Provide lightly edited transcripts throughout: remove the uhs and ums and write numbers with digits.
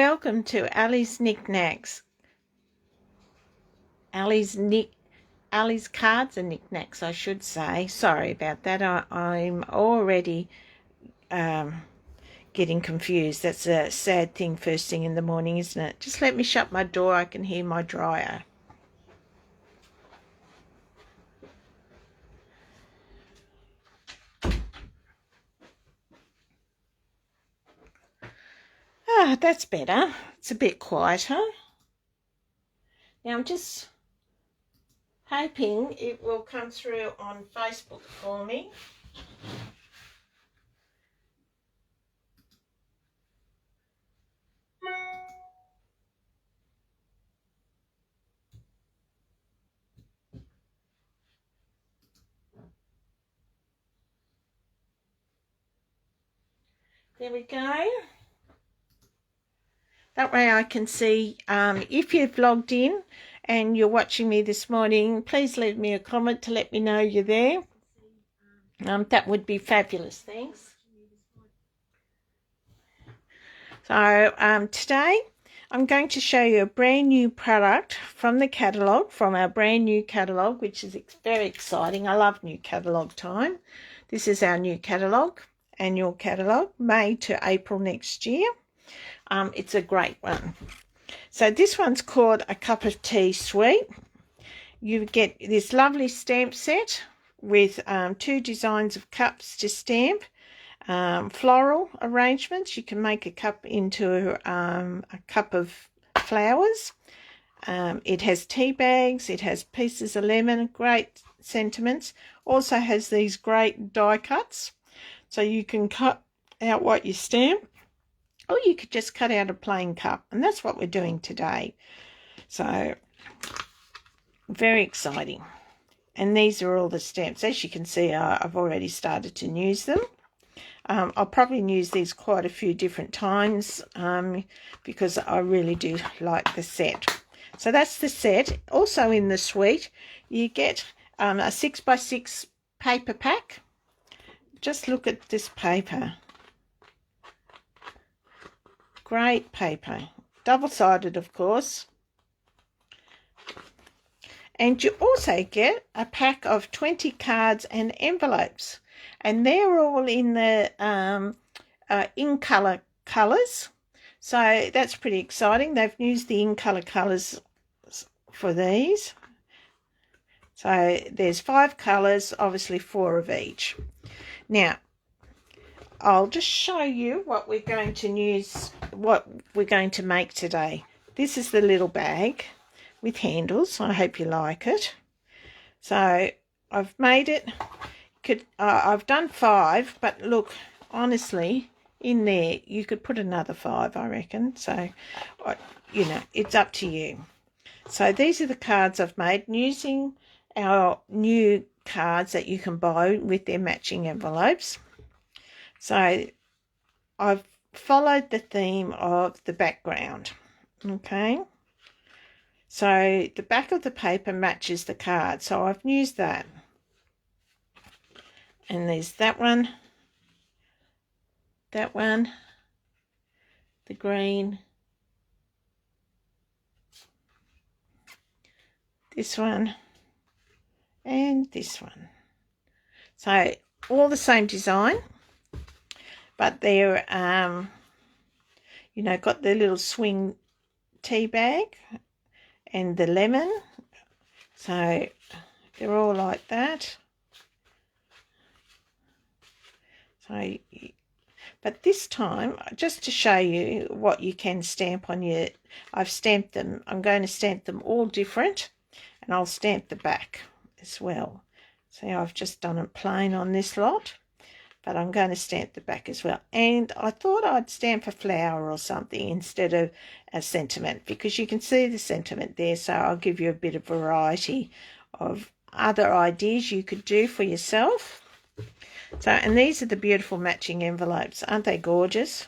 welcome to Ali's Knickknacks. Ali's cards and knickknacks, I should say. Sorry about that. I'm already getting confused. That's a sad thing first thing in the morning, isn't it? Just let me shut my door. I can hear my dryer. That's better. It's a bit quieter. Now I'm just hoping it will come through on Facebook for me. There we go. That way I can see if you've logged in and you're watching me this morning, please leave me a comment to let me know you're there. That would be fabulous. Thanks. So today I'm going to show you a brand new product from the catalogue, from our brand new catalogue, which is very exciting. I love new catalogue time. This is our new catalogue, annual catalogue, May to April next year. It's a great one. So this one's called A Cup of Tea Suite. You get this lovely stamp set with 2 designs of cups to stamp, floral arrangements. You can make a cup into a cup of flowers. It has tea bags. It has pieces of lemon, great sentiments. Also has these great die cuts. So you can cut out what you stamp, or you could just cut out a plain cup, and that's what we're doing today. So very exciting. And these are all the stamps. As you can see, I've already started to use them. I'll probably use these quite a few different times because I really do like the set. So that's the set. Also in the suite, you get a 6x6 paper pack. Just look at this paper. Great paper. Double-sided, of course. And you also get a pack of 20 cards and envelopes. And they're all in the in-colour colours. So that's pretty exciting. They've used the in-colour colours for these. So there's 5 colours, obviously 4 of each. Now, I'll just show you what we're going to use, what we're going to make today. This is the little bag with handles. I hope you like it. So I've made it. I've done 5, but look, honestly, in there you could put another 5, I reckon. So, you know, it's up to you. So these are the cards I've made using our new cards that you can buy with their matching envelopes. So I've followed the theme of the background. Okay. So the back of the paper matches the card. So I've used that. And there's that one, the green, this one, and this one. So all the same design, but they're, you know, got the little swing tea bag and the lemon. So they're all like that. So, but this time, just to show you what you can stamp on your, I've stamped them. I'm going to stamp them all different, and I'll stamp the back as well. See, I've just done it plain on this lot, but I'm going to stamp the back as well. And I thought I'd stamp a flower or something instead of a sentiment, because you can see the sentiment there, so I'll give you a bit of variety of other ideas you could do for yourself. So, and these are the beautiful matching envelopes. Aren't they gorgeous?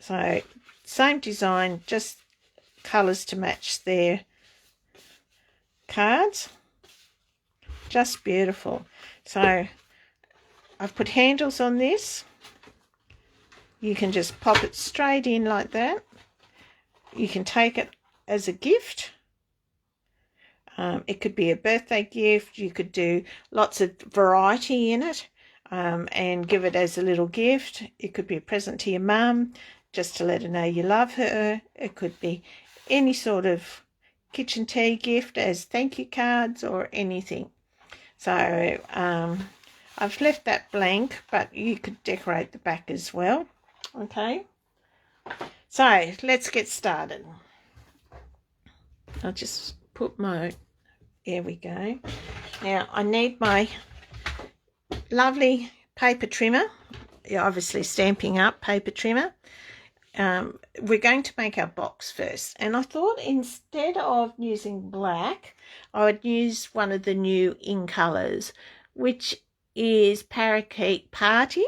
So, same design, just colours to match their cards. Just beautiful. So, I've put handles on this. You can just pop it straight in like that. You can take it as a gift. It could be a birthday gift. You could do lots of variety in it and give it as a little gift. It could be a present to your mum, just to let her know you love her. It could be any sort of kitchen tea gift as thank you cards or anything. So I've left that blank, but you could decorate the back as well. Okay, so let's get started. I'll just put my, there we go. Now I need my lovely paper trimmer. You're obviously Stampin' Up paper trimmer. We're going to make our box first, and I thought instead of using black, I would use one of the new in colours, which is Parakeet Party.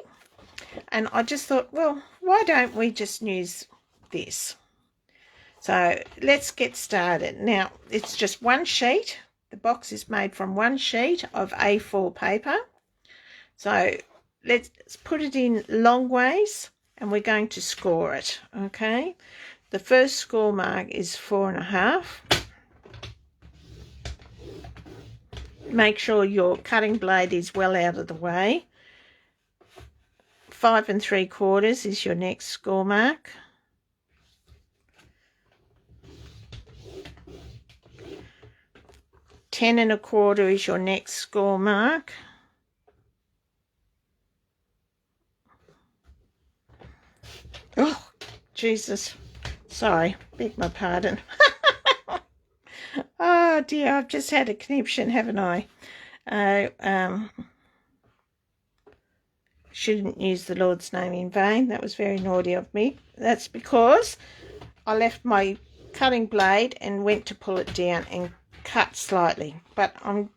And I just thought, well, why don't we just use this? So let's get started. Now, it's just one sheet. The box is made from one sheet of A4 paper. So let's put it in long ways, and we're going to score it, okay? The first score mark is 4.5. Make sure your cutting blade is well out of the way. 5 3/4 is your next score mark. 10 1/4 is your next score mark. Oh, Jesus. Sorry, beg my pardon. Oh dear, I've just had a conniption, haven't I? Shouldn't use the Lord's name in vain. That was very naughty of me. That's because I left my cutting blade and went to pull it down and cut slightly. But I'm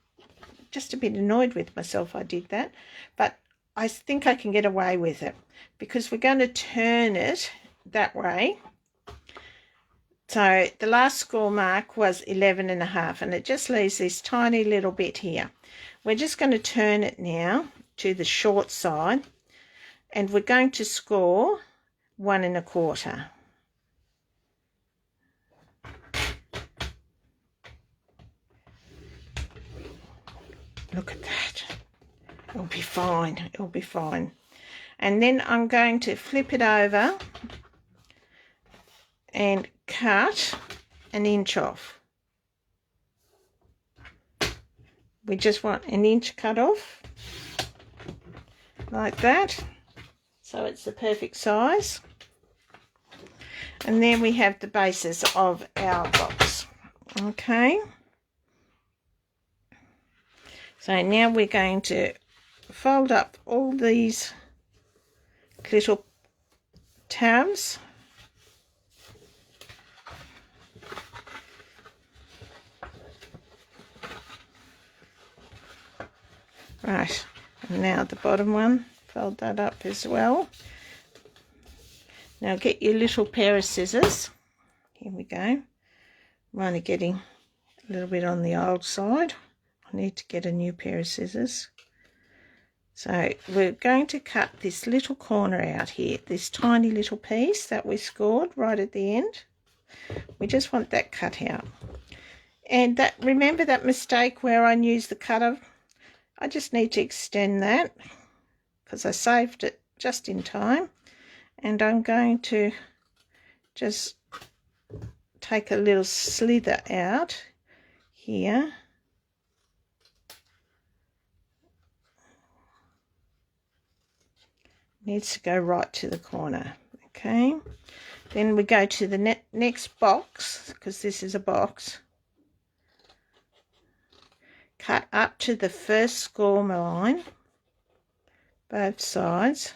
just a bit annoyed with myself I did that. But I think I can get away with it because we're going to turn it that way. So the last score mark was 11.5, and it just leaves this tiny little bit here. We're just going to turn it now to the short side, and we're going to score 1 1/4. Look at that. It'll be fine. It'll be fine. And then I'm going to flip it over and cut 1 inch off. We just want 1 inch cut off like that, so it's the perfect size. And then we have the basis of our box. Okay, so now we're going to fold up all these little tabs. Right, and now the bottom one, fold that up as well. Now get your little pair of scissors. Here we go. I'm only getting a little bit on the old side. I need to get a new pair of scissors. So we're going to cut this little corner out here, this tiny little piece that we scored right at the end. We just want that cut out. And that, remember that mistake where I used the cutter? I just need to extend that because I saved it just in time. And I'm going to just take a little slither out here. Needs to go right to the corner. Okay. Then we go to the next box, because this is a box. Cut up to the first score line, both sides,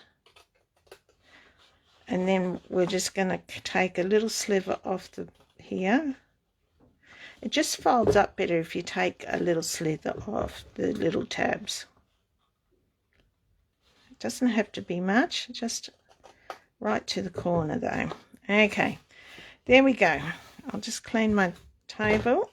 and then we're just going to take a little sliver off the here. It just folds up better if you take a little slither off the little tabs. It doesn't have to be much, just right to the corner though. Okay, there we go. I'll just clean my table.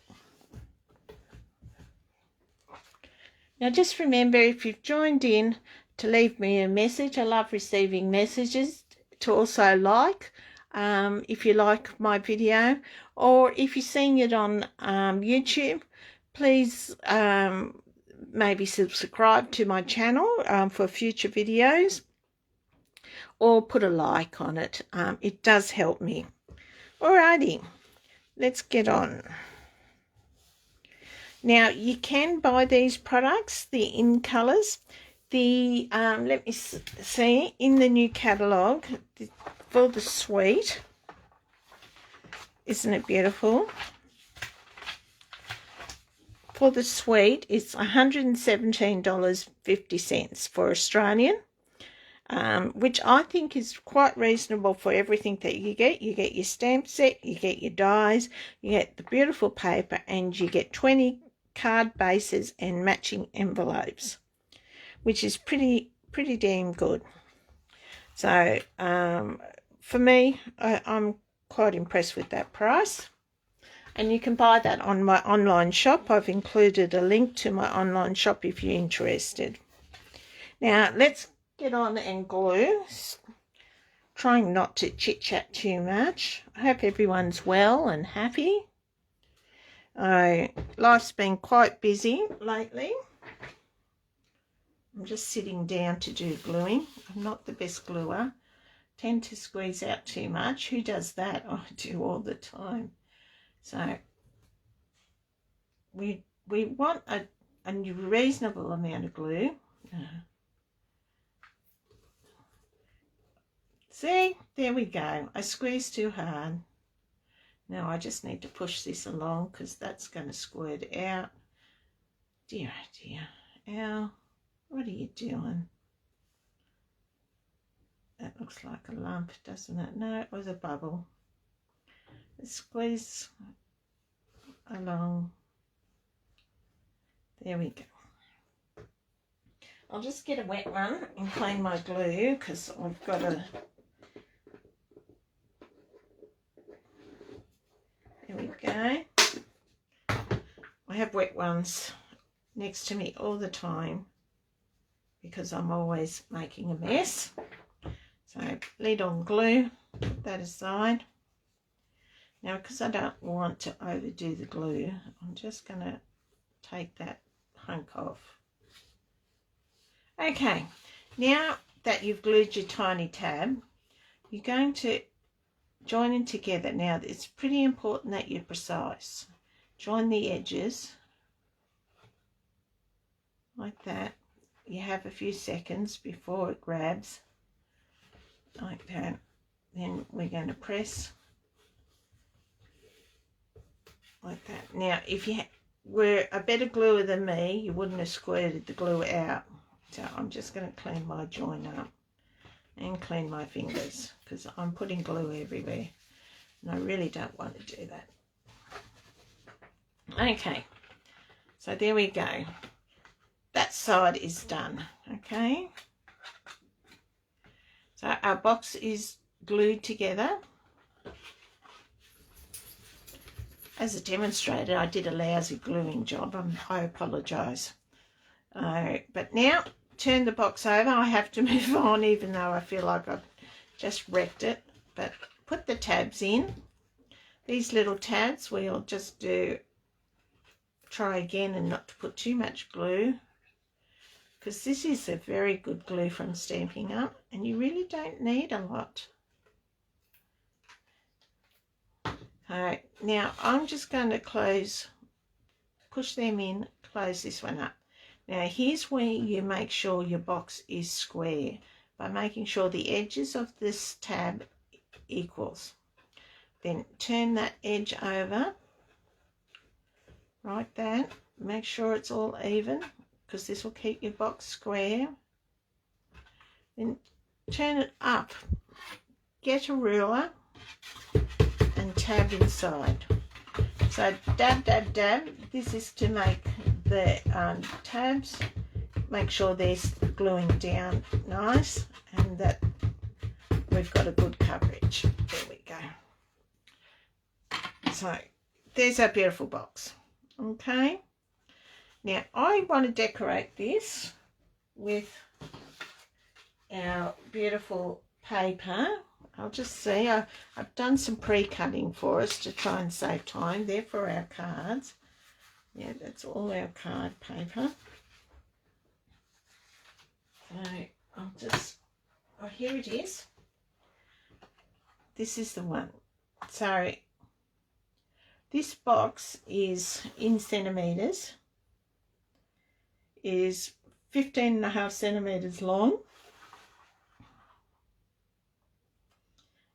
Now just remember, if you've joined in, to leave me a message. I love receiving messages. to also like if you like my video, or if you're seeing it on YouTube, please maybe subscribe to my channel for future videos, or put a like on it. It does help me. Alrighty, let's get on. Now, you can buy these products, the in colours. The let me see, in the new catalogue for the suite. Isn't it beautiful? For the suite, it's $117.50 for Australian, which I think is quite reasonable for everything that you get. You get your stamp set, you get your dies, you get the beautiful paper, and you get 20 card bases and matching envelopes, which is pretty damn good. So for me, I'm quite impressed with that price. And you can buy that on my online shop. I've included a link to my online shop if you're interested. Now, let's get on and glue. Trying not to chit-chat too much. I hope everyone's well and happy. Life's been quite busy lately. I'm just sitting down to do gluing. I'm not the best gluer. Tend to squeeze out too much. Who does that? I do all the time. So we want a reasonable amount of glue. See, there we go. I squeezed too hard. Now I just need to push this along because that's going to squirt out. Dear, oh dear. Ow, what are you doing? That looks like a lump, doesn't it? No, it was a bubble. Squeeze along. There we go. I'll just get a wet one and clean my glue because I've got a... There we go. I have wet ones next to me all the time because I'm always making a mess. So lid on glue, put that aside. Now, because I don't want to overdo the glue, I'm just going to take that hunk off. Okay, now that you've glued your tiny tab, you're going to join in together. Now, it's pretty important that you're precise. Join the edges like that. You have a few seconds before it grabs like that. Then we're going to press like that. Now, if you were a better gluer than me, you wouldn't have squirted the glue out. So I'm just going to clean my joint up and clean my fingers because I'm putting glue everywhere and I really don't want to do that. Okay, so there we go. That side is done. Okay, so our box is glued together. As a demonstrator, I did a lousy gluing job. I apologise. But now, turn the box over. I have to move on, even though I feel like I've just wrecked it. But put the tabs in. These little tabs, we'll just try again and not to put too much glue, because this is a very good glue from Stampin' Up, and you really don't need a lot. Alright, now I'm just going to push them in, close this one up. Now here's where you make sure your box is square, by making sure the edges of this tab equals. Then turn that edge over, like that. Make sure it's all even, because this will keep your box square. Then turn it up. Get a ruler and tab inside. So dab, dab, dab. This is to make the tabs, make sure they're gluing down nice and that we've got a good coverage. There we go. So there's our beautiful box. Okay, now I want to decorate this with our beautiful paper. I'll just see. I've done some pre-cutting for us to try and save time. They're for our cards. Yeah, that's all our card paper. So I'll just, oh, here it is. This is the one. So this box is in centimetres, is 15.5 centimetres long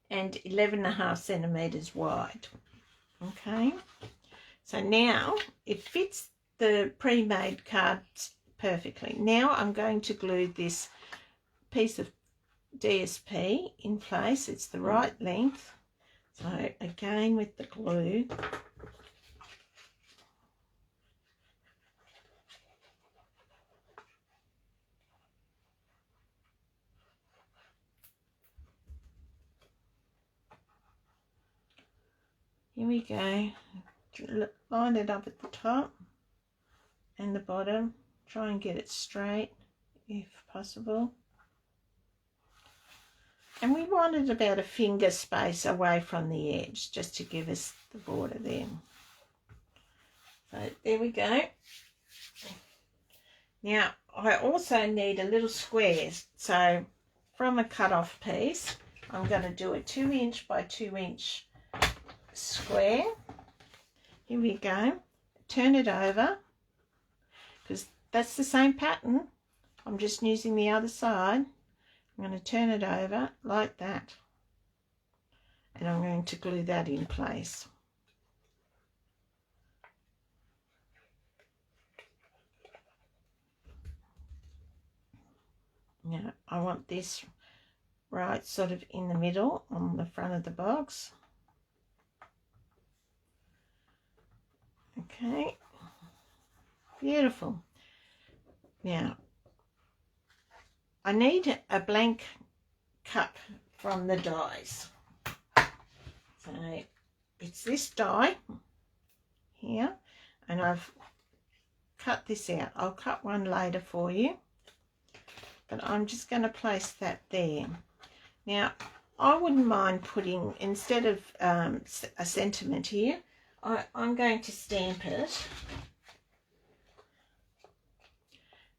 and 11.5 centimetres wide. Okay, so now it fits the pre-made cards perfectly. Now I'm going to glue this piece of DSP in place. It's the right length. So again with the glue, here we go. Line it up at the top and the bottom. Try and get it straight if possible. And we wanted about a finger space away from the edge, just to give us the border there. So there we go. Now I also need a little square. So from a cut off piece, I'm going to do a 2 inch by 2 inch square. Here we go. Turn it over, because that's the same pattern. I'm just using the other side. I'm going to turn it over like that, and I'm going to glue that in place. Now I want this right sort of in the middle on the front of the box. Okay, beautiful. Now I need a blank cup from the dies. So it's this die here, and I've cut this out. I'll cut one later for you, but I'm just going to place that there. Now I wouldn't mind putting, instead of a sentiment here, I'm going to stamp it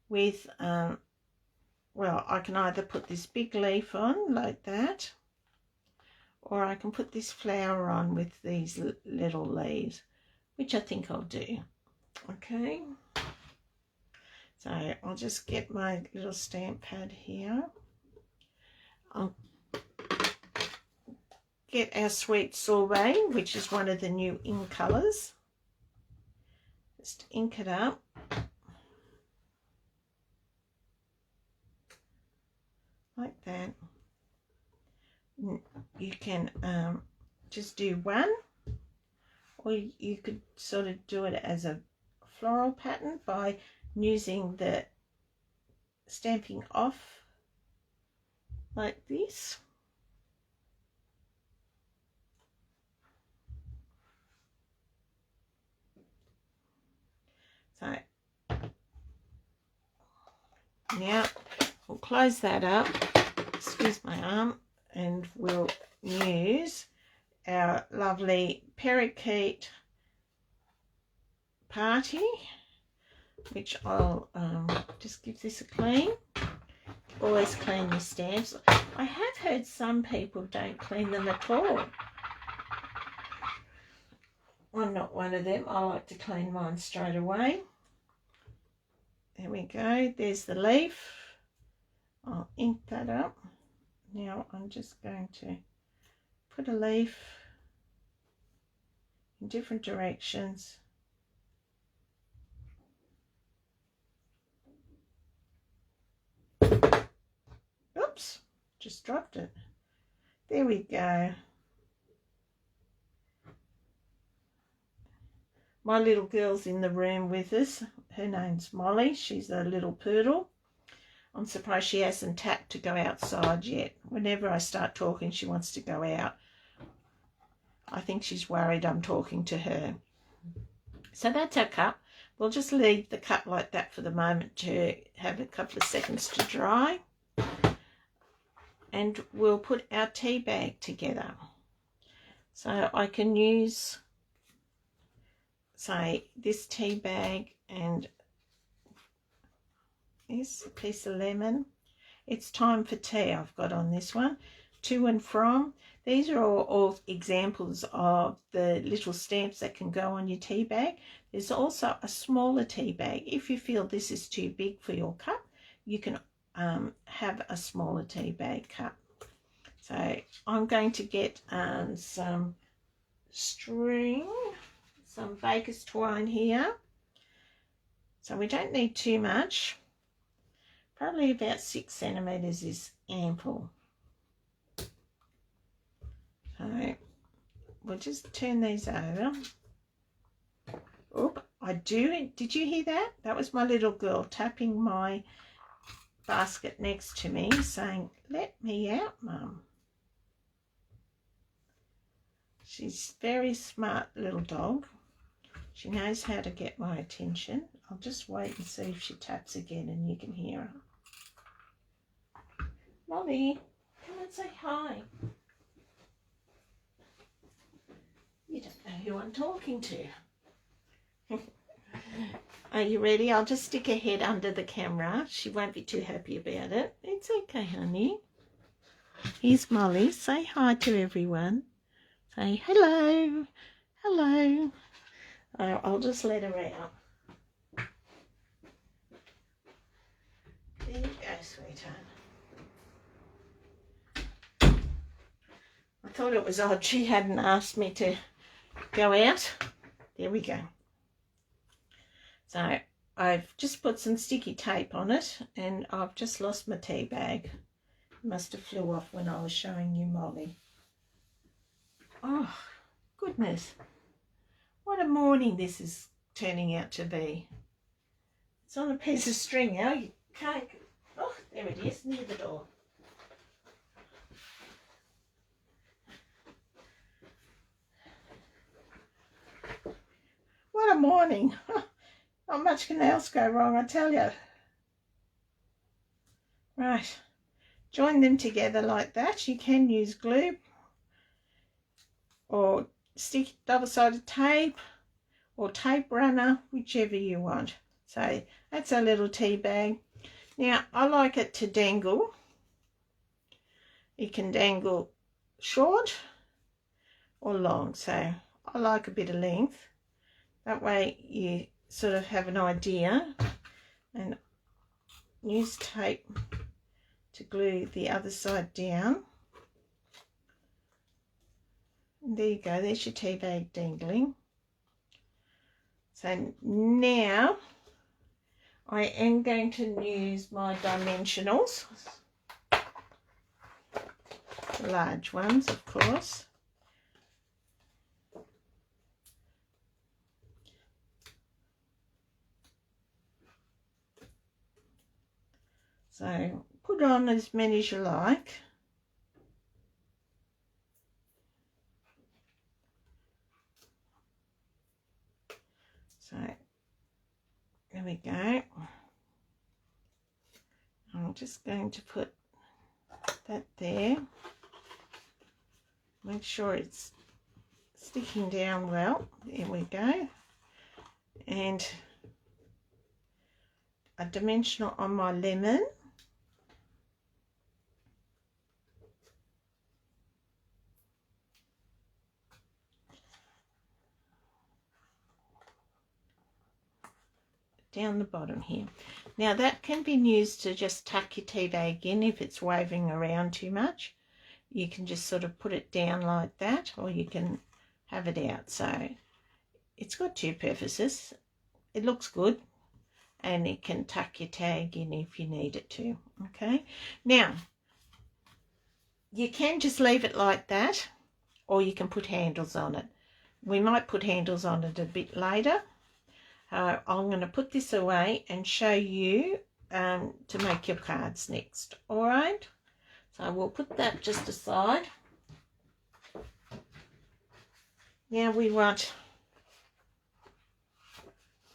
with well, I can either put this big leaf on like that, or I can put this flower on with these little leaves, which I think I'll do. Okay, so I'll just get my little stamp pad here. I'll get our Sweet Sorbet, which is one of the new in colours. Just ink it up. Like that. You can just do one, or you could sort of do it as a floral pattern by using the stamping off like this. So now we'll close that up, excuse my arm, and we'll use our lovely parakeet party, which I'll just give this a clean. Always clean your stamps. I have heard some people don't clean them at all. I'm not one of them. I like to clean mine straight away. There we go. There's the leaf. I'll ink that up. Now I'm just going to put a leaf in different directions. Oops, just dropped it. There we go. My little girl's in the room with us. Her name's Molly. She's a little poodle. I'm surprised she hasn't tapped to go outside yet. Whenever I start talking, she wants to go out. I think she's worried I'm talking to her. So that's our cup. We'll just leave the cup like that for the moment to have a couple of seconds to dry. and we'll put our tea bag together. So I can use, say, this tea bag and this piece of lemon. It's time for tea I've got on this one. To and from. These are all examples of the little stamps that can go on your tea bag. There's also a smaller tea bag. If you feel this is too big for your cup, you can have a smaller tea bag cup. So I'm going to get some string, some baker's twine here. So we don't need too much. Probably about 6 centimetres is ample. So we'll just turn these over. Oop, did you hear that? That was my little girl tapping my basket next to me saying, "Let me out, Mum." She's a very smart little dog. She knows how to get my attention. I'll just wait and see if she taps again and you can hear her. Molly, come and say hi. You don't know who I'm talking to. Are you ready? I'll just stick her head under the camera. She won't be too happy about it. It's okay, honey. Here's Molly. Say hi to everyone. Say hello. Hello. I'll just let her out. There you go, sweetheart. I thought it was odd she hadn't asked me to go out. There we go. So I've just put some sticky tape on it and I've just lost my tea bag. It must have flew off when I was showing you Molly. Oh, goodness. What a morning this is turning out to be. It's on a piece of string now. You can't... Oh, there it is, near the door. What a morning. Not much can else go wrong, I tell you. Right. Join them together like that. You can use glue or stick double-sided tape or tape runner, whichever you want. So that's our little tea bag. Now I like it to dangle. It can dangle short or long, so I like a bit of length. That way you sort of have an idea, and use tape to glue the other side down. And there you go, there's your tea bag dangling. So now I am going to use my dimensionals, large ones of course. So put on as many as you like. So there we go. I'm just going to put that there. Make sure it's sticking down well. There we go. And a dimensional on my lemon. Down the bottom here. Now that can be used to just tuck your tea bag in if it's waving around too much. You can just sort of put it down like that, or you can have it out. So it's got two purposes. It looks good and it can tuck your tag in if you need it to. Okay, now you can just leave it like that, or you can put handles on it. We might put handles on it a bit later. I'm going to put this away and show you to make your cards next. All right, so we'll put that just aside. Now we want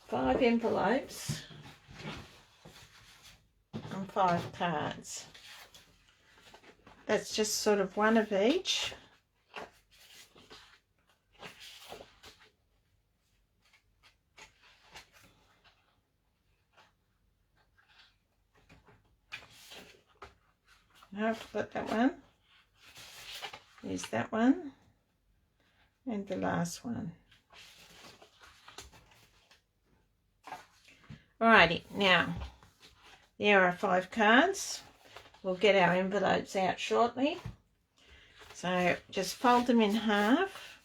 5 envelopes and 5 cards. That's just sort of one of each. Now I've got that one. There's that one. And the last one. Alrighty, now there are 5 cards. We'll get our envelopes out shortly. So just fold them in half.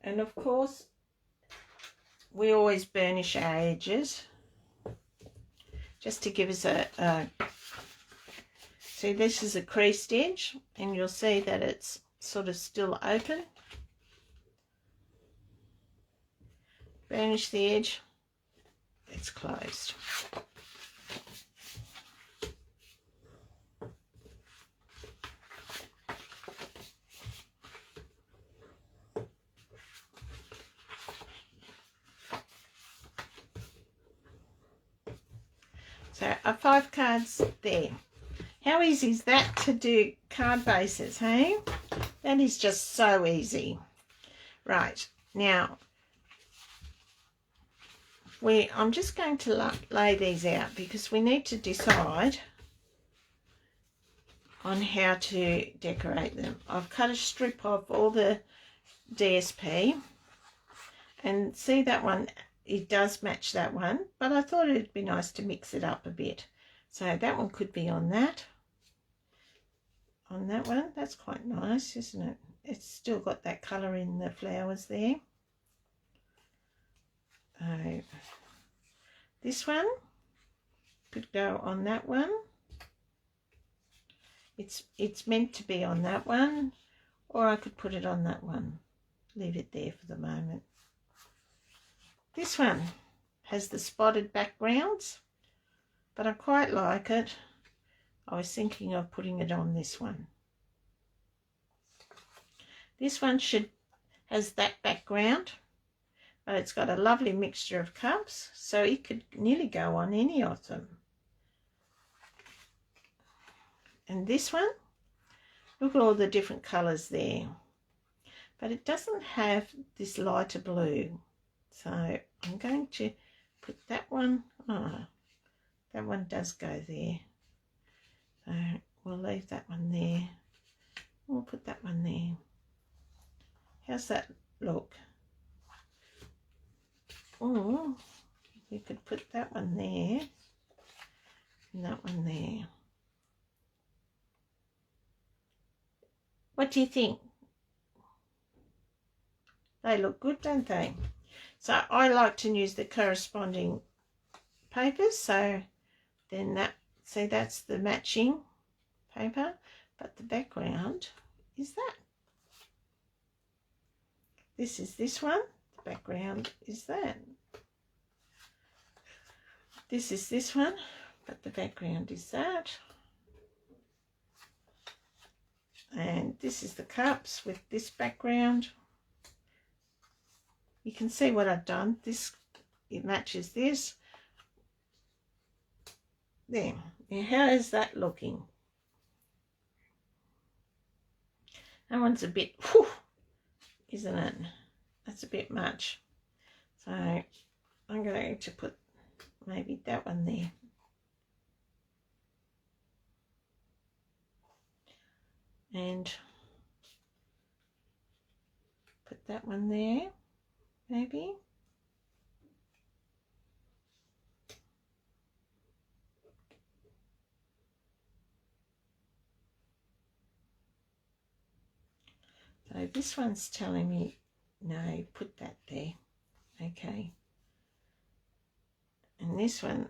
And of course, we always burnish our edges just to give us a see, this is a creased edge, and you'll see that it's sort of still open. Burnish the edge, it's closed. So our 5 cards there. How easy is that to do card bases, hey? That is just so easy. Right, now I'm just going to lay these out because we need to decide on how to decorate them. I've cut a strip off all the DSP, and see that one, it does match that one, but I thought it'd be nice to mix it up a bit. So that one could be on that one. That's quite nice, isn't it? It's still got that colour in the flowers there. This one could go on that one. It's meant to be on that one, or I could put it on that one. Leave it there for the moment. This one has the spotted backgrounds, but I quite like it. I was thinking of putting it on this one. This one has that background, but it's got a lovely mixture of cups, so it could nearly go on any of them. And this one, look at all the different colours there, but it doesn't have this lighter blue. So I'm going to put that one, that one does go there. So we'll leave that one there. We'll put that one there. How's that look? Or we could put that one there and that one there. What do you think? They look good, don't they? So I like to use the corresponding papers. So then that's the matching paper, but the background is that. This is this one, the background is that. This is this one, but the background is that. And this is the cups with this background. You can see what I've done. It matches this. There. Now how is that looking? That one's a bit, whew, isn't it? That's a bit much. So I'm going to put maybe that one there. And put that one there, maybe. So this one's telling me, no, put that there. Okay. And this one,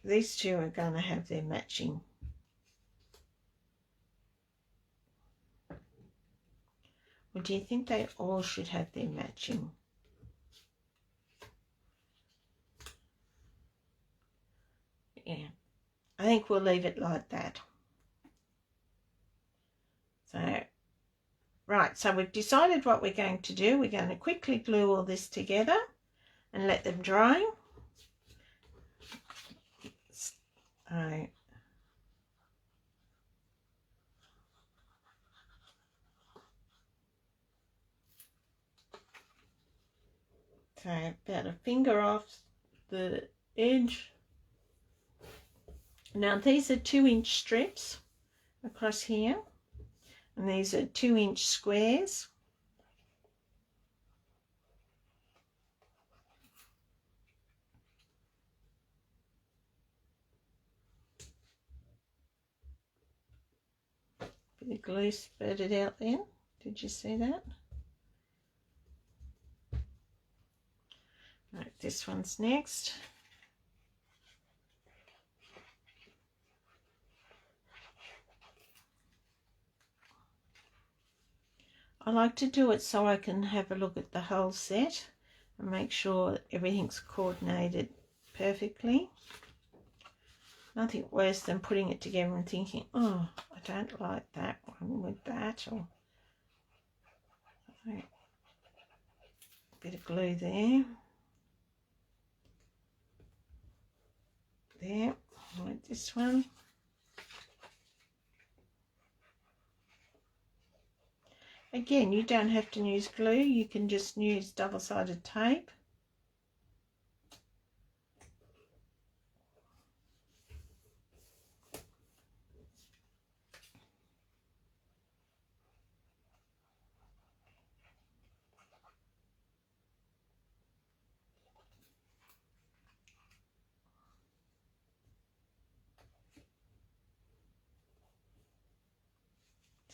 these two are going to have their matching. Or do you think they all should have their matching? Yeah, I think we'll leave it like that. So, right, so we've decided what we're going to do. We're going to quickly glue all this together and let them dry. So about a finger off the edge. Now these are 2-inch strips across here, and these are 2-inch squares. Bit of glue spurted out then. Did you see that? Right, this one's next. I like to do it so I can have a look at the whole set and make sure that everything's coordinated perfectly. Nothing worse than putting it together and thinking, oh, I don't like that one with that, or a bit of glue there. There, like this one. Again, you don't have to use glue, you can just use double-sided tape.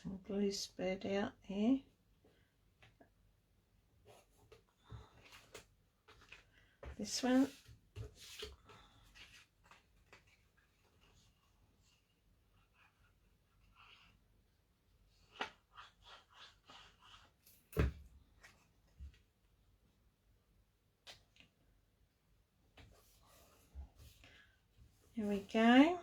Some glue spurred out there. This one. There we go.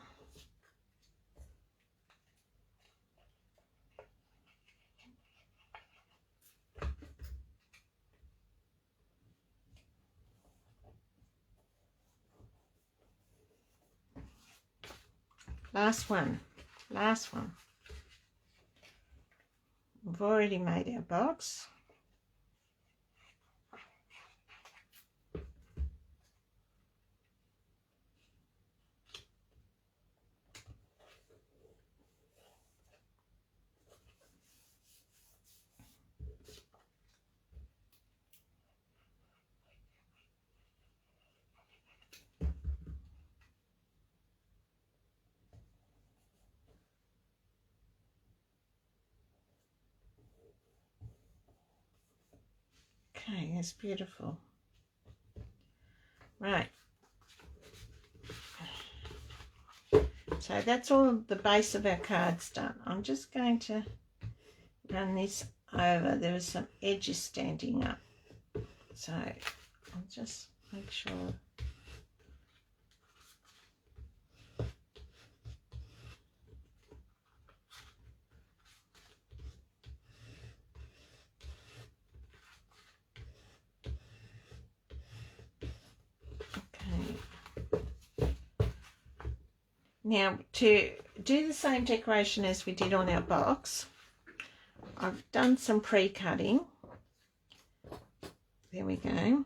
Last one. We've already made our box. Okay, that's beautiful. Right. So that's all the base of our cards done. I'm just going to run this over. There are some edges standing up. So I'll just make sure. Now, to do the same decoration as we did on our box, I've done some pre-cutting. There we go.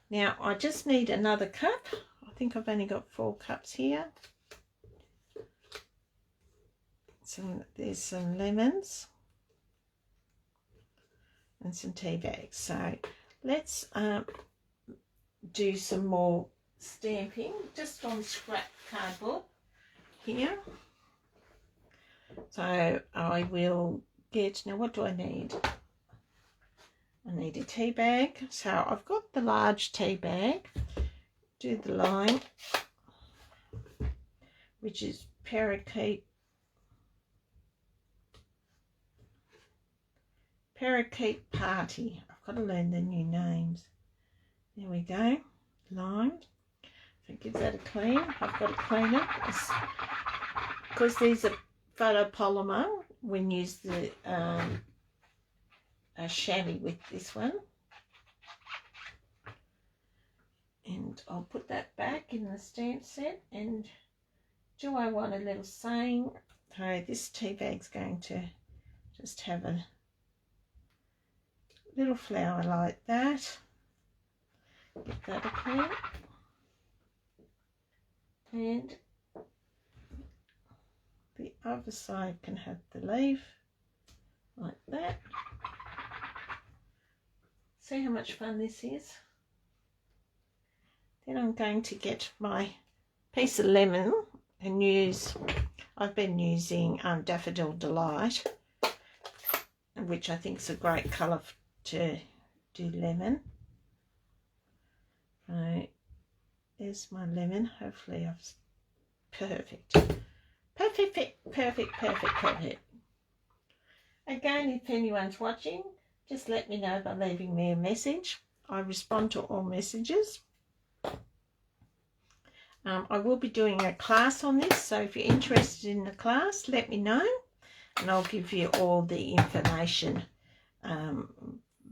Now, I just need another cup. I think I've only got 4 cups here. So there's some lemons and some tea bags. So let's do some more stamping just on scrap cardboard here. So I will get, now what do I need? I need a tea bag. So I've got the large tea bag. Do the line, which is parakeet party. I've got to learn the new names. There we go. Lined. So give that a clean. I've got to clean it because these are photopolymer. We use the a chamois with this one, and I'll put that back in the stamp set. And do I want a little saying? So this tea bag's going to just have a little flower like that. Get that apart. And the other side can have the leaf like that. See how much fun this is? Then I'm going to get my piece of lemon and I've been using Daffodil Delight, which I think is a great colour to do lemon. So there's my lemon. Hopefully I've perfect. Again, if anyone's watching, just let me know by leaving me a message. I respond to all messages. I will be doing a class on this, so if you're interested in the class, let me know and I'll give you all the information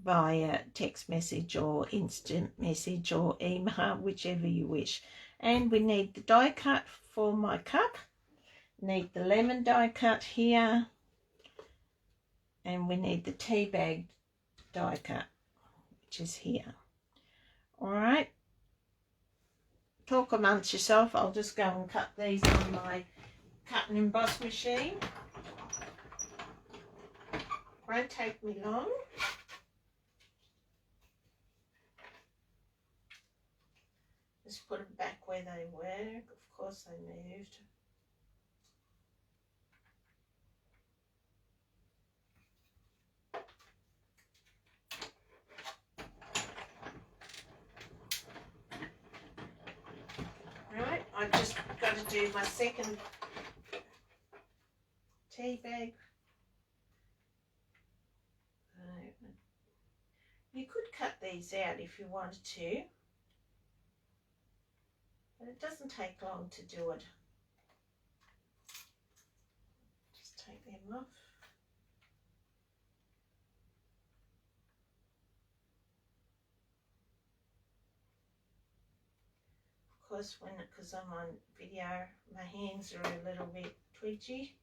via text message or instant message or email, whichever you wish. And we need the die cut for my cup, need the lemon die cut here, and we need the tea bag die cut, which is here. All right, talk amongst yourself. I'll just go and cut these on my cut and emboss machine. Won't take me long. Just put them back where they were. Of course they moved. Right, I've just got to do my second tea bag. You could cut these out if you wanted to, but it doesn't take long to do it. Just take them off. Of course, because I'm on video, my hands are a little bit twitchy.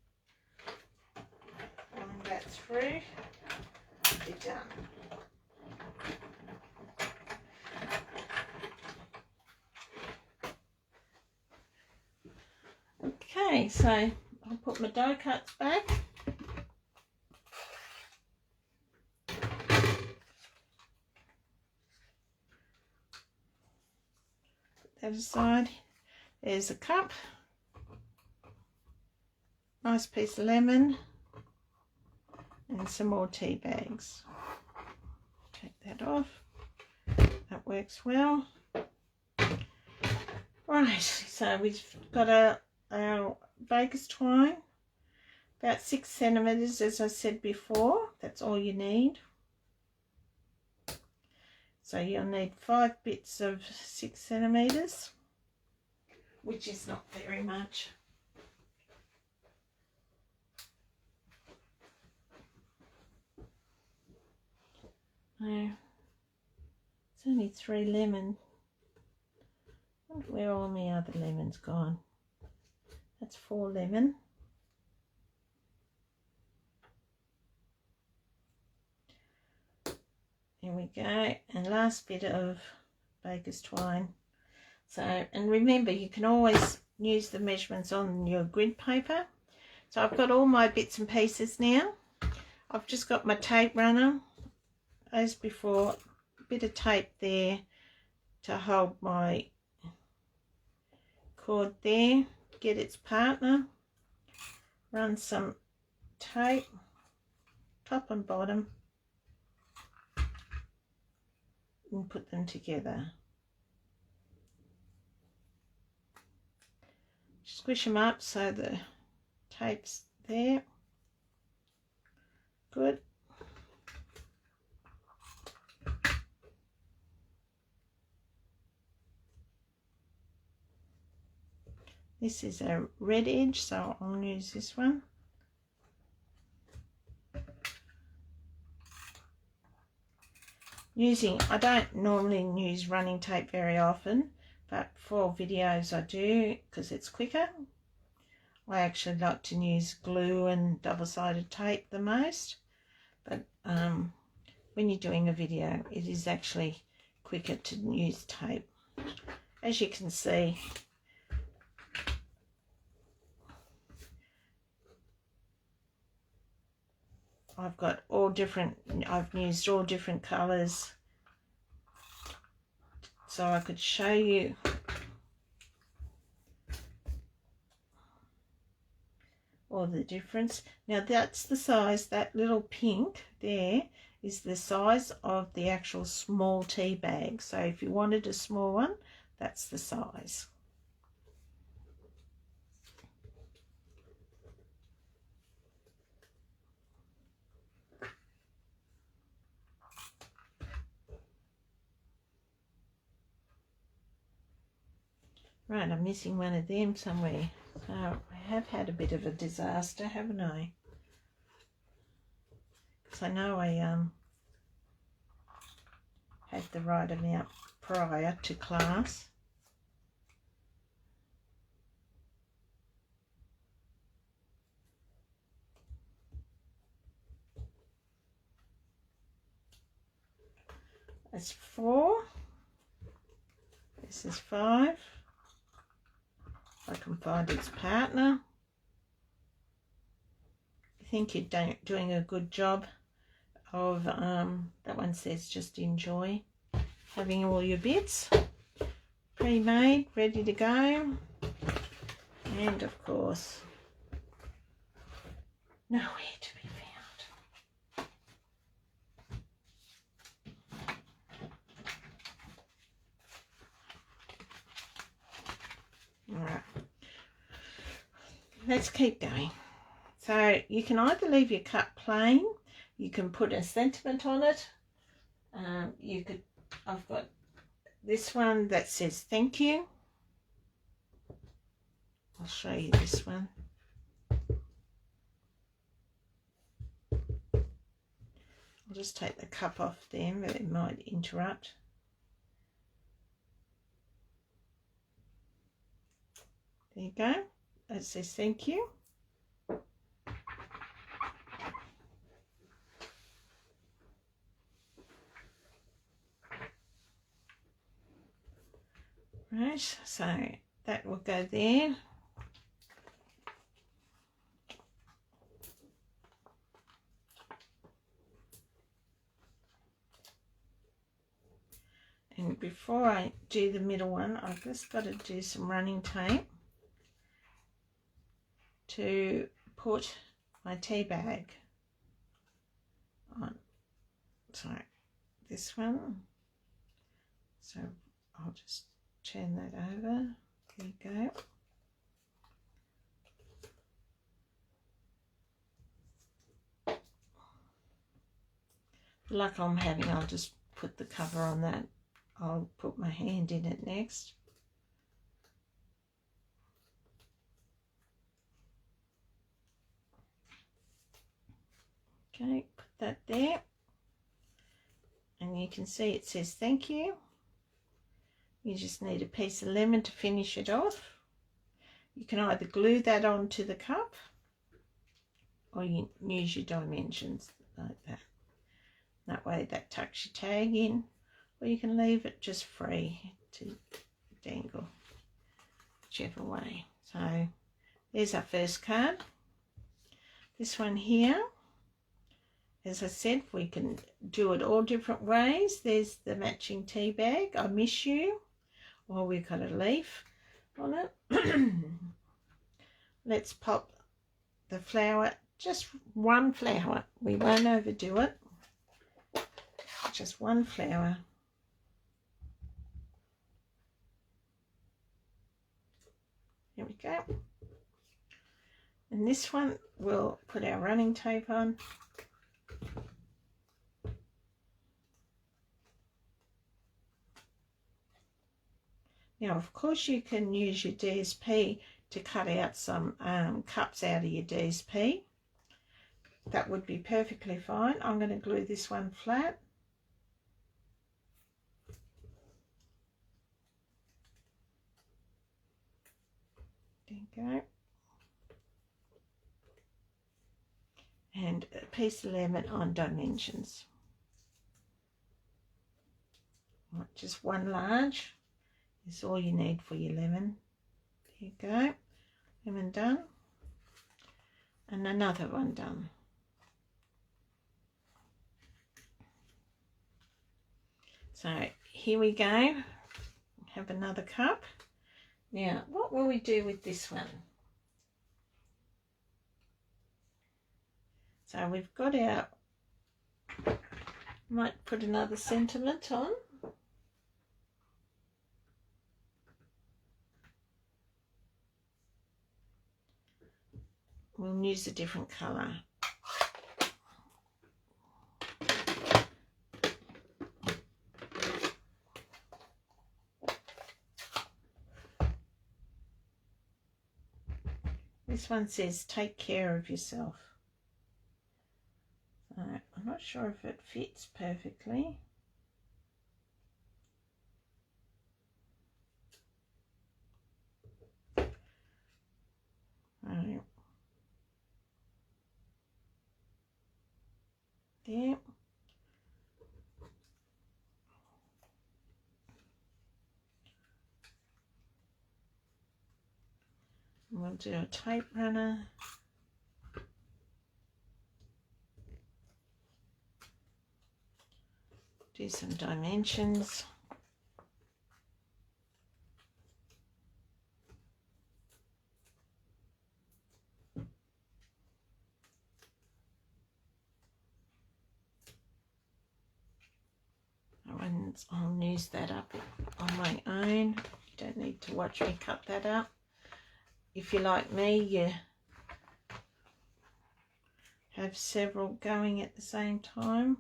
Pulling that through, be done. Okay, so I'll put my die cuts back. Put that aside. There's a cup. Nice piece of lemon. And some more tea bags. Take that off. That works well. Right, so we've got our baker's twine, about 6 centimetres, as I said before. That's all you need. So you'll need 5 bits of 6 centimetres, which is not very much. No, it's only 3 lemon. I wonder where all my other lemons gone. That's 4 lemon. There we go. And last bit of baker's twine. So, and remember, you can always use the measurements on your grid paper. So I've got all my bits and pieces now. I've just got my tape runner. As before, a bit of tape there to hold my cord there. Get its partner. Run some tape, top and bottom, and put them together. Squish them up so the tape's there. Good. This is a red edge, so I'll use this one. I don't normally use running tape very often, but for videos I do because it's quicker. I actually like to use glue and double-sided tape the most, but when you're doing a video, it is actually quicker to use tape. As you can see, I've used all different colours, so I could show you all the difference. Now that's the size, that little pink there is the size of the actual small tea bag. So if you wanted a small one, that's the size. Right, I'm missing one of them somewhere. So I have had a bit of a disaster, haven't I? Because I know I had the right amount prior to class. That's 4. This is 5. I can find its partner. I think you're doing a good job of, that one says just enjoy, having all your bits pre-made, ready to go. And of course, nowhere to be found. All right, let's keep going. So you can either leave your cup plain, you can put a sentiment on it. I've got this one that says thank you. I'll show you this one. I'll just take the cup off them, but it might interrupt. There you go. It says thank you. Right, so that will go there. And before I do the middle one, I've just got to do some running tape to put my tea bag on. So this one, so I'll just turn that over. There you go. The luck I'm having, I'll just put the cover on that. I'll put my hand in it next. Okay, put that there. And you can see it says thank you. You just need a piece of lemon to finish it off. You can either glue that onto the cup or you can use your dimensions like that. That way that tucks your tag in, or you can leave it just free to dangle, whichever way. So there's our first card. This one here, as I said, we can do it all different ways. There's the matching tea bag, I miss you, or we've got a leaf on it. Let's pop the flower, just one flower. We won't overdo it. Just one flower. Here we go. And this one we'll put our running tape on. Now, of course, you can use your DSP to cut out some cups out of your DSP. That would be perfectly fine. I'm going to glue this one flat. There you go. And a piece of lemon on dimensions. just one large is all you need for your lemon. There you go, lemon done, and another one done. So here we go, have another cup. Now what will we do with this one? So we've got our, might put another sentiment on. We'll use a different colour. This one says, take care of yourself. So I'm not sure if it fits perfectly. Right. There. We'll do a tape runner. Do some dimensions. I'll use that up on my own. You don't need to watch me cut that up. If you're like me, you have several going at the same time.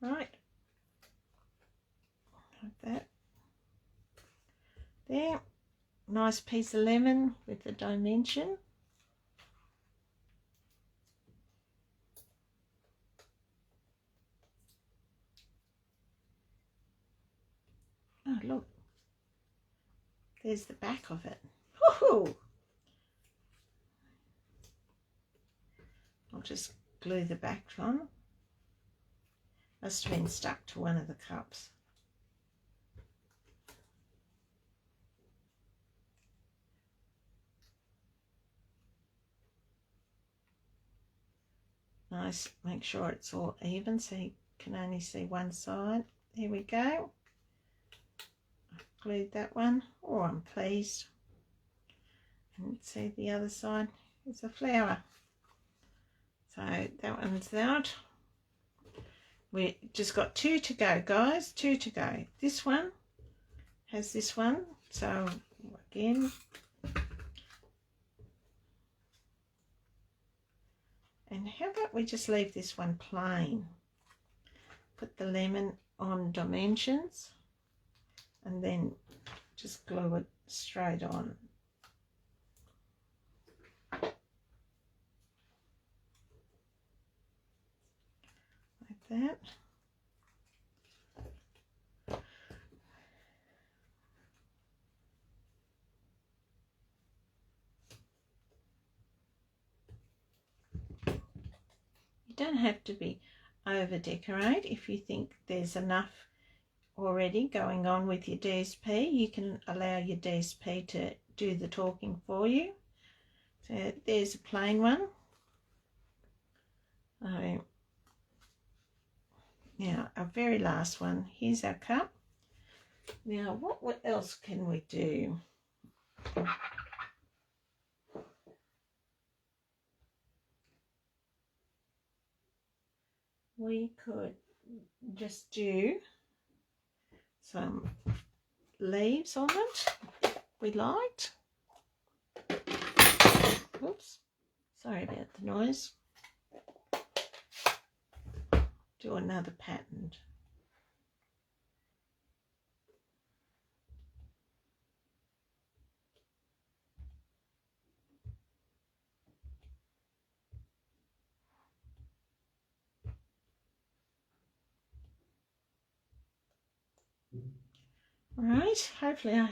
Right, like that. There, nice piece of lemon with the dimension. Oh look, there's the back of it. Woohoo! I'll just glue the back on. Must have been stuck to one of the cups. Nice, make sure it's all even so you can only see one side. There we go. I've glued that one. Oh, I'm pleased. And see the other side is a flower. So that one's out. We just got 2 to go, guys. 2 to go. This one has this one. So again, and how about we just leave this one plain? Put the lemon on dimensions and then just glue it straight on. Like that. You don't have to be over decorate. If you think there's enough already going on with your DSP, you can allow your DSP to do the talking for you. So there's a plain one. Now our very last one, here's our cup. Now what else can we do? We could just do some leaves on it if we liked. Oops, sorry about the noise. Do another pattern. All right, hopefully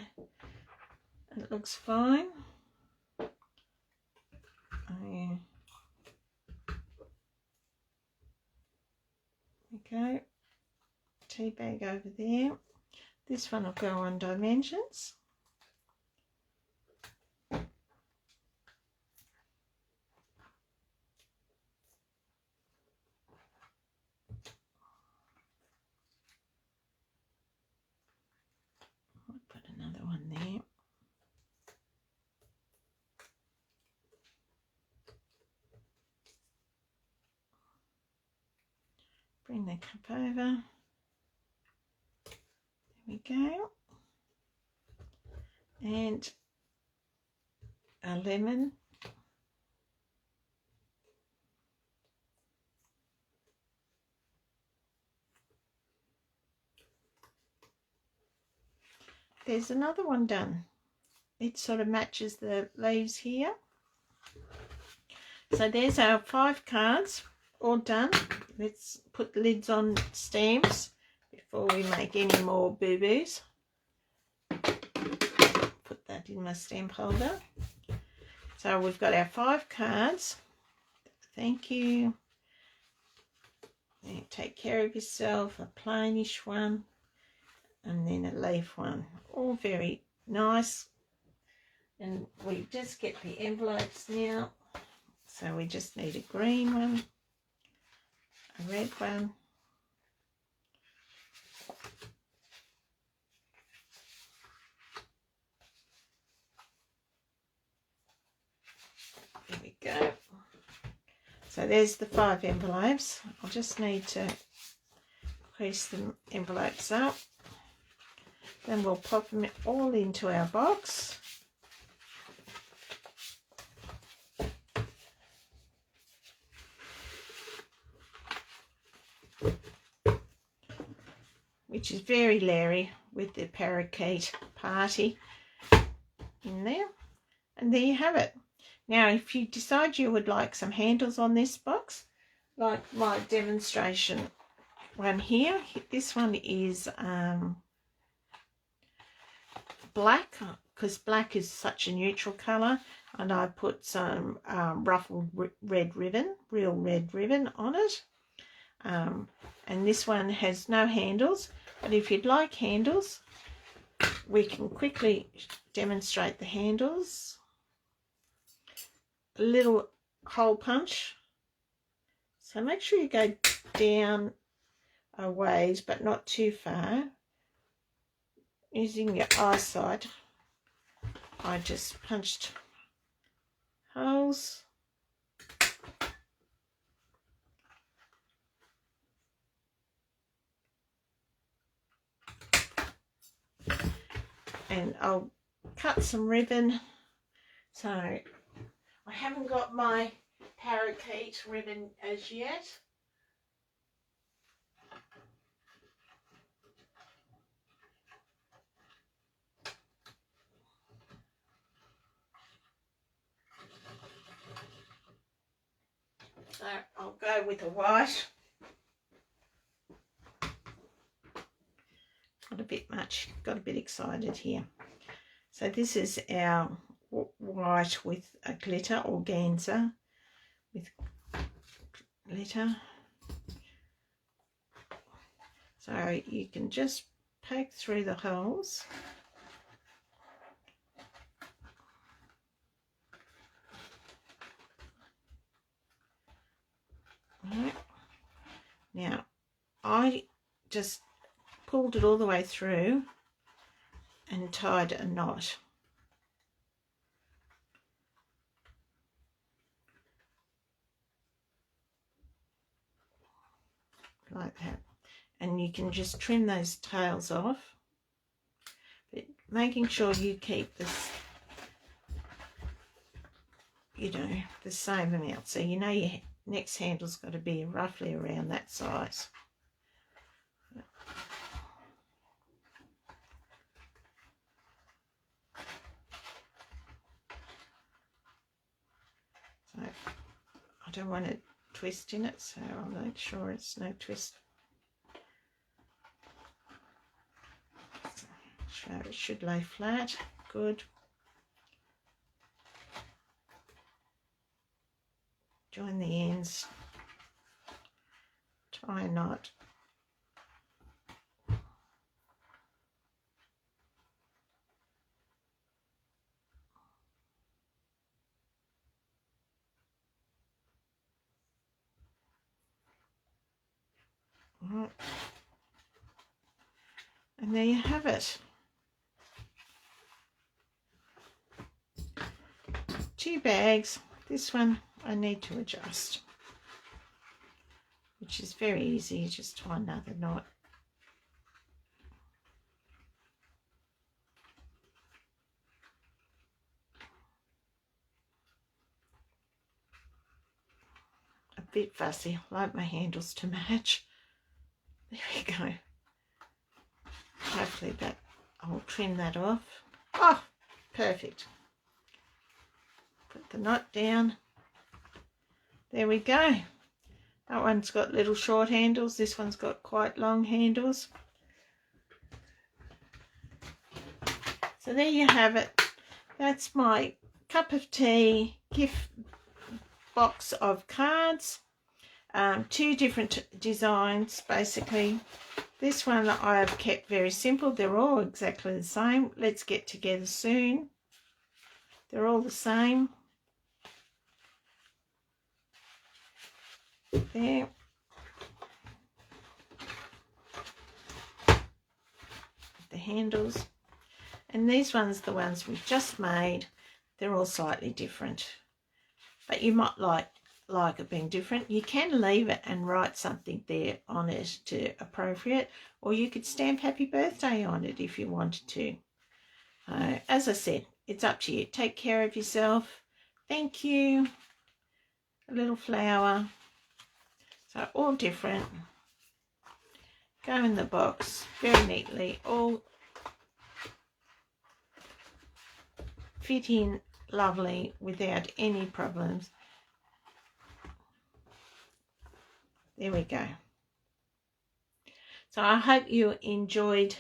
it looks fine. Okay. tea bag over there. This one will go on dimensions. I'll put another one there. Bring the cup over. There we go. And a lemon. There's another one done. It sort of matches the leaves here. So there's our 5 cards all done. Let's put the lids on stamps before we make any more boo-boos. Put that in my stamp holder. So we've got our 5 cards. Thank you. Take care of yourself, a plainish one, and then a leaf one. All very nice. And we just get the envelopes now. So we just need a green one, a red one, there we go. So there's the 5 envelopes. I'll just need to crease the envelopes up. Then we'll pop them all into our box. Which is very Larry with the parakeet party in there. And there you have it. Now, if you decide you would like some handles on this box, like my demonstration one here, this one is black, because black is such a neutral colour, and I put some ruffled red ribbon, real red ribbon on it. And this one has no handles, but if you'd like handles, we can quickly demonstrate the handles. A little hole punch, so make sure you go down a ways but not too far. Using your eyesight, I just punched holes. And I'll cut some ribbon. So I haven't got my parakeet ribbon as yet. So I'll go with a white. Got a bit much, got a bit excited here. So this is our white with a glitter, organza with glitter. So you can just poke through the holes. Right. Now I just pulled it all the way through and tied a knot. Like that. And you can just trim those tails off, but making sure you keep this, you know, the same amount. So you know your next handle's got to be roughly around that size. So I don't want to twist in it, so I'll make sure it's no twist. So it should lay flat. Good. Join the ends. Tie a knot. And there you have it. 2 bags. This one I need to adjust, which is very easy. Just tie another knot. A bit fussy. I like my handles to match. There we go. Hopefully that I'll trim that off. Oh, perfect. Put the knot down. There we go. That one's got little short handles. This one's got quite long handles. So there you have it. That's my cup of tea gift box of cards. 2 different designs basically. This one I have kept very simple. They're all exactly the same. Let's get together soon. They're all the same. There. The handles. And these ones, the ones we've just made, they're all slightly different. But you might like it being different. You can leave it and write something there on it to appropriate, or you could stamp happy birthday on it if you wanted to. As I said, it's up to you. Take care of yourself. Thank you. A little flower. So all different. Go in the box very neatly. All fit in lovely without any problems. There we go. So I hope you enjoyed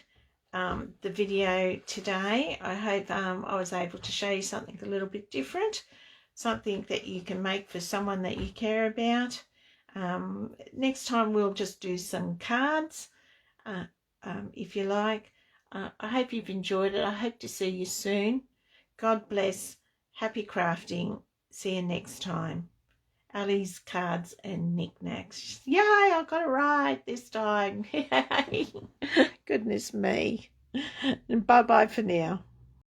the video today. I hope I was able to show you something a little bit different, something that you can make for someone that you care about. Next time we'll just do some cards, if you like. I hope you've enjoyed it. I hope to see you soon. God bless. Happy crafting. See you next time. Ali's Cards and Knickknacks. Yay, I got it right this time. Yay. Goodness me. And bye-bye for now.